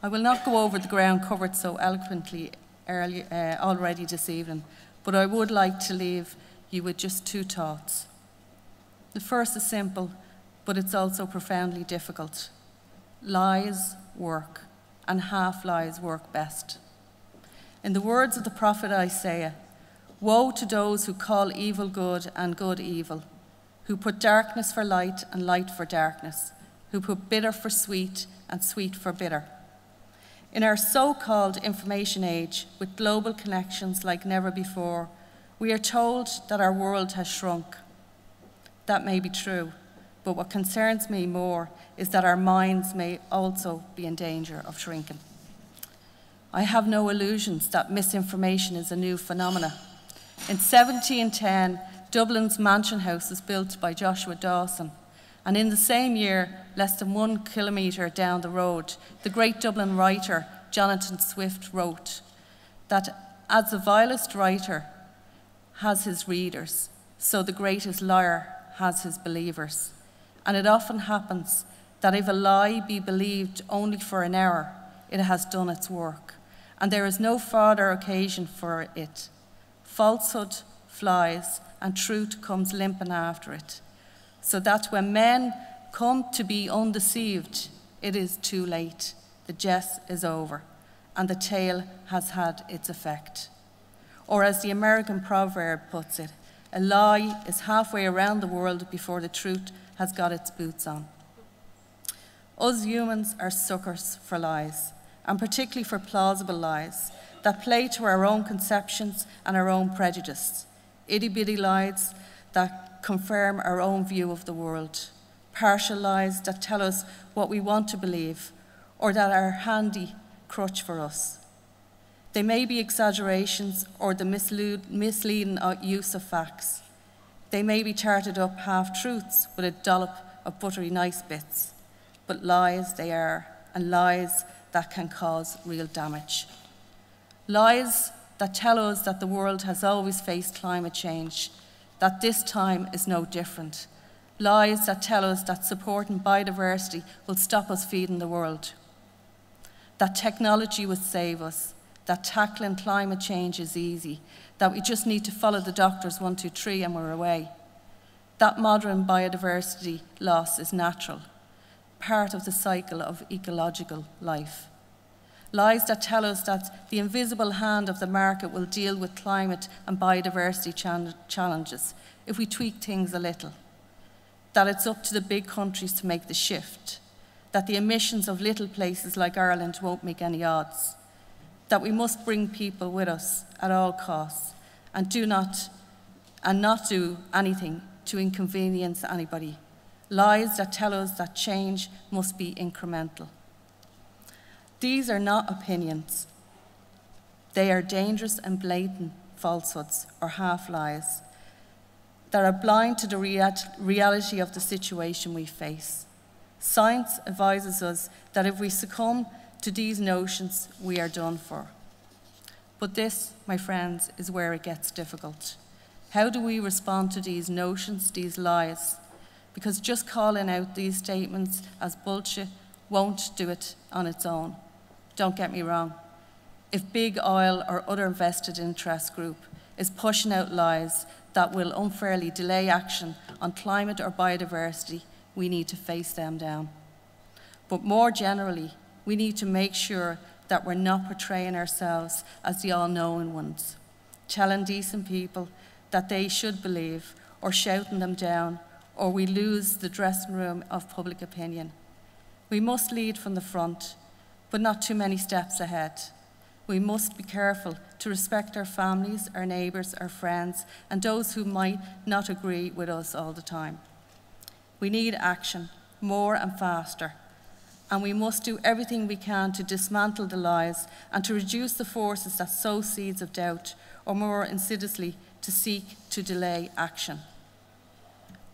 I will not go over the ground covered so eloquently already this evening, but I would like to leave you with just two thoughts. The first is simple, but it's also profoundly difficult. Lies work, and half lies work best. In the words of the prophet Isaiah, woe to those who call evil good and good evil, who put darkness for light and light for darkness, who put bitter for sweet and sweet for bitter. In our so-called information age, with global connections like never before, we are told that our world has shrunk. That may be true, but what concerns me more is that our minds may also be in danger of shrinking. I have no illusions that misinformation is a new phenomenon. In 1710, Dublin's Mansion House was built by Joshua Dawson, and in the same year, less than 1 kilometre down the road, the great Dublin writer Jonathan Swift wrote that as the vilest writer has his readers, so the greatest liar has his believers. And it often happens that if a lie be believed only for an hour, it has done its work, and there is no further occasion for it. Falsehood flies, and truth comes limping after it, so that when men come to be undeceived, it is too late. The jest is over, and the tale has had its effect. Or as the American proverb puts it, a lie is halfway around the world before the truth has got its boots on. Us humans are suckers for lies, and particularly for plausible lies that play to our own conceptions and our own prejudice. Itty-bitty lies that confirm our own view of the world. Partial lies that tell us what we want to believe, or that are a handy crutch for us. They may be exaggerations or the misleading use of facts. They may be tarted up half-truths with a dollop of buttery nice bits. But lies they are, and lies that can cause real damage. Lies that tell us that the world has always faced climate change, that this time is no different. Lies that tell us that supporting biodiversity will stop us feeding the world. That technology will save us, that tackling climate change is easy, that we just need to follow the doctor's 1, 2, 3 and we're away. That modern biodiversity loss is natural, part of the cycle of ecological life. Lies that tell us that the invisible hand of the market will deal with climate and biodiversity challenges if we tweak things a little. That it's up to the big countries to make the shift. That the emissions of little places like Ireland won't make any odds. That we must bring people with us at all costs and not do anything to inconvenience anybody. Lies that tell us that change must be incremental. These are not opinions. They are dangerous and blatant falsehoods or half-lies that are blind to the reality of the situation we face. Science advises us that if we succumb to these notions, we are done for. But this, my friends, is where it gets difficult. How do we respond to these notions, these lies? Because just calling out these statements as bullshit won't do it on its own. Don't get me wrong. If big oil or other vested interest group is pushing out lies that will unfairly delay action on climate or biodiversity, we need to face them down. But more generally, we need to make sure that we're not portraying ourselves as the all-knowing ones, telling decent people that they should believe or shouting them down, or we lose the dressing room of public opinion. We must lead from the front, but not too many steps ahead. we must be careful to respect our families, our neighbours, our friends, and those who might not agree with us all the time. We need action, more and faster, and we must do everything we can to dismantle the lies and to reduce the forces that sow seeds of doubt, or more insidiously, to seek to delay action.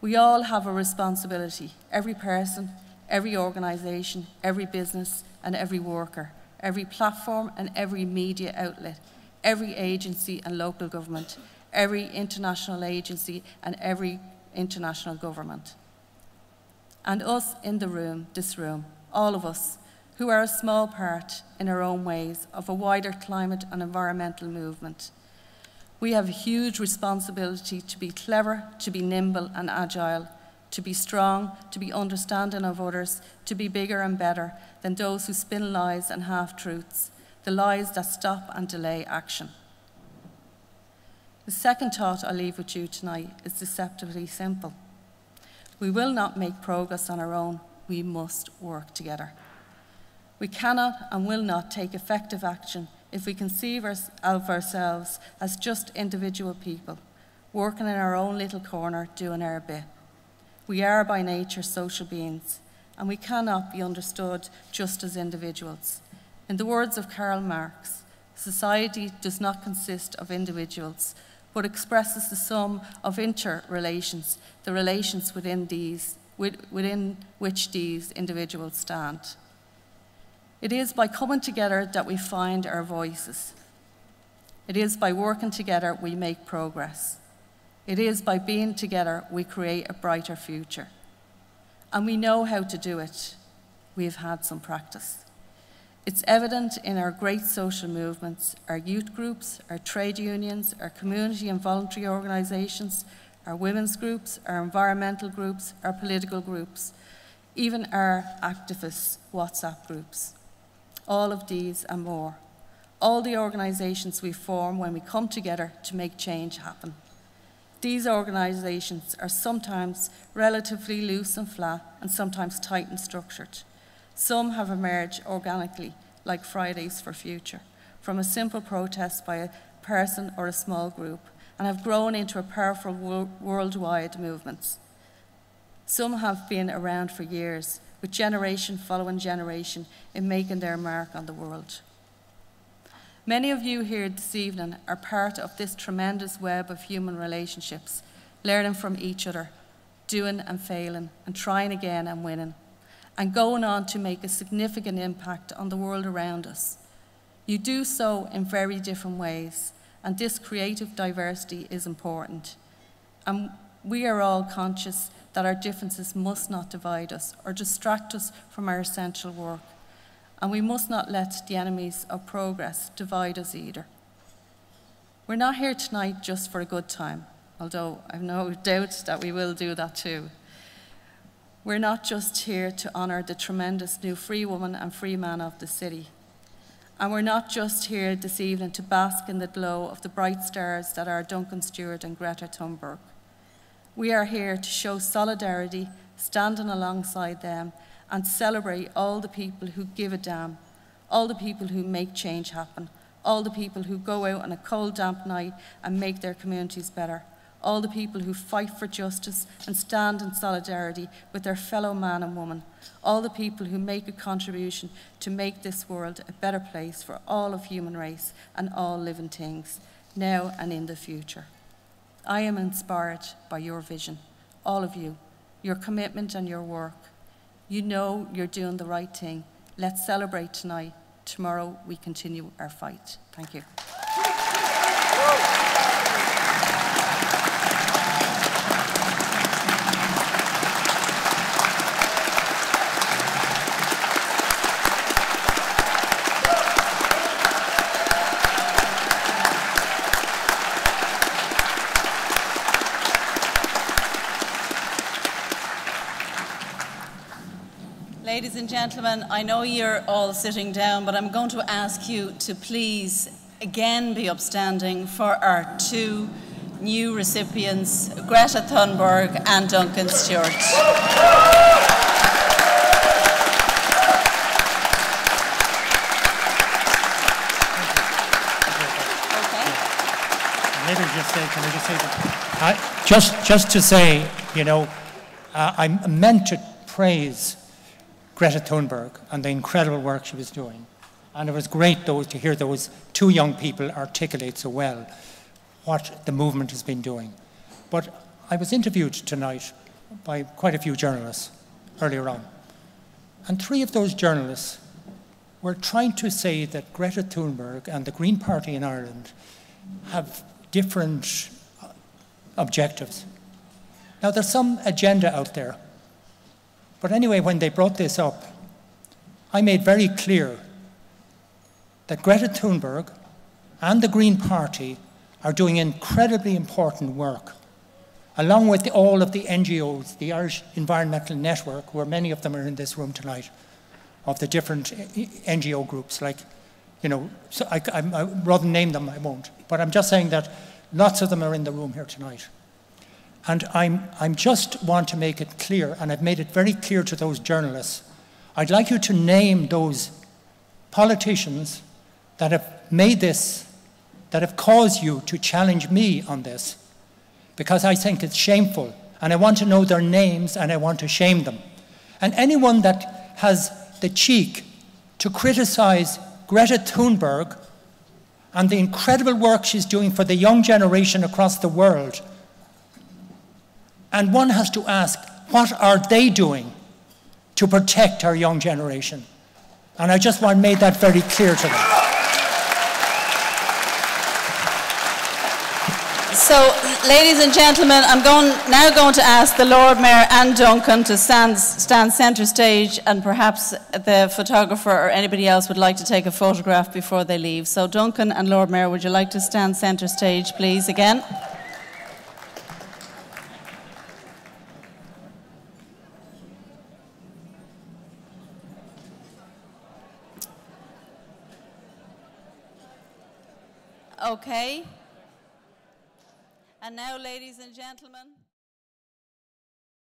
We all have a responsibility, every person, every organisation, every business and every worker, every platform and every media outlet, every agency and local government, every international agency and every international government. And us in the room, this room, all of us, who are a small part, in our own ways, of a wider climate and environmental movement. We have a huge responsibility to be clever, to be nimble and agile, to be strong, to be understanding of others, to be bigger and better than those who spin lies and half-truths, the lies that stop and delay action. The second thought I'll leave with you tonight is deceptively simple. We will not make progress on our own. We must work together. We cannot and will not take effective action if we conceive of ourselves as just individual people, working in our own little corner, doing our bit. We are by nature social beings, and we cannot be understood just as individuals. In the words of Karl Marx, society does not consist of individuals, but expresses the sum of interrelations, the relations within which these individuals stand. It is by coming together that we find our voices. It is by working together we make progress. It is by being together we create a brighter future. And we know how to do it. We have had some practice. It's evident in our great social movements, our youth groups, our trade unions, our community and voluntary organisations, our women's groups, our environmental groups, our political groups, even our activist WhatsApp groups. All of these and more. All the organisations we form when we come together to make change happen. These organisations are sometimes relatively loose and flat and sometimes tight and structured. Some have emerged organically, like Fridays for Future, from a simple protest by a person or a small group, and have grown into a powerful worldwide movements. Some have been around for years, with generation following generation in making their mark on the world. Many of you here this evening are part of this tremendous web of human relationships, learning from each other, doing and failing, and trying again and winning, and going on to make a significant impact on the world around us. You do so in very different ways, and this creative diversity is important. And we are all conscious that our differences must not divide us or distract us from our essential work. And we must not let the enemies of progress divide us either. We're not here tonight just for a good time, although I've no doubt that we will do that too. We're not just here to honour the tremendous new free woman and free man of the city. And we're not just here this evening to bask in the glow of the bright stars that are Duncan Stewart and Greta Thunberg. We are here to show solidarity, standing alongside them, and celebrate all the people who give a damn, all the people who make change happen, all the people who go out on a cold, damp night and make their communities better, all the people who fight for justice and stand in solidarity with their fellow man and woman, all the people who make a contribution to make this world a better place for all of human race and all living things, now and in the future. I am inspired by your vision, all of you, your commitment and your work. You know you're doing the right thing. Let's celebrate tonight. Tomorrow we continue our fight. Thank you. Ladies and gentlemen, I know you're all sitting down, but I'm going to ask you to please again be upstanding for our two new recipients, Greta Thunberg and Duncan Stewart. Maybe can I just say that? Just to say, you know, I meant to praise Greta Thunberg and the incredible work she was doing. And it was great, though, to hear those two young people articulate so well what the movement has been doing. But I was interviewed tonight by quite a few journalists earlier on. And three of those journalists were trying to say that Greta Thunberg and the Green Party in Ireland have different objectives. Now, there's some agenda out there. But anyway, when they brought this up, I made very clear that Greta Thunberg and the Green Party are doing incredibly important work, along with all of the NGOs, the Irish Environmental Network, where many of them are in this room tonight, of the different NGO groups, like, you know, so I rather than name them, I won't. But I'm just saying that lots of them are in the room here tonight. And I'm just want to make it clear, and I've made it very clear to those journalists, I'd like you to name those politicians that have made this, that have caused you to challenge me on this, because I think it's shameful, and I want to know their names, and I want to shame them. And anyone that has the cheek to criticize Greta Thunberg and the incredible work she's doing for the young generation across the world, and one has to ask, what are they doing to protect our young generation? And I just want to make that very clear to them. So, ladies and gentlemen, I'm now going to ask the Lord Mayor and Duncan to stand centre stage, and perhaps the photographer or anybody else would like to take a photograph before they leave. So Duncan and Lord Mayor, would you like to stand centre stage, please, again? Okay. And now, ladies and gentlemen.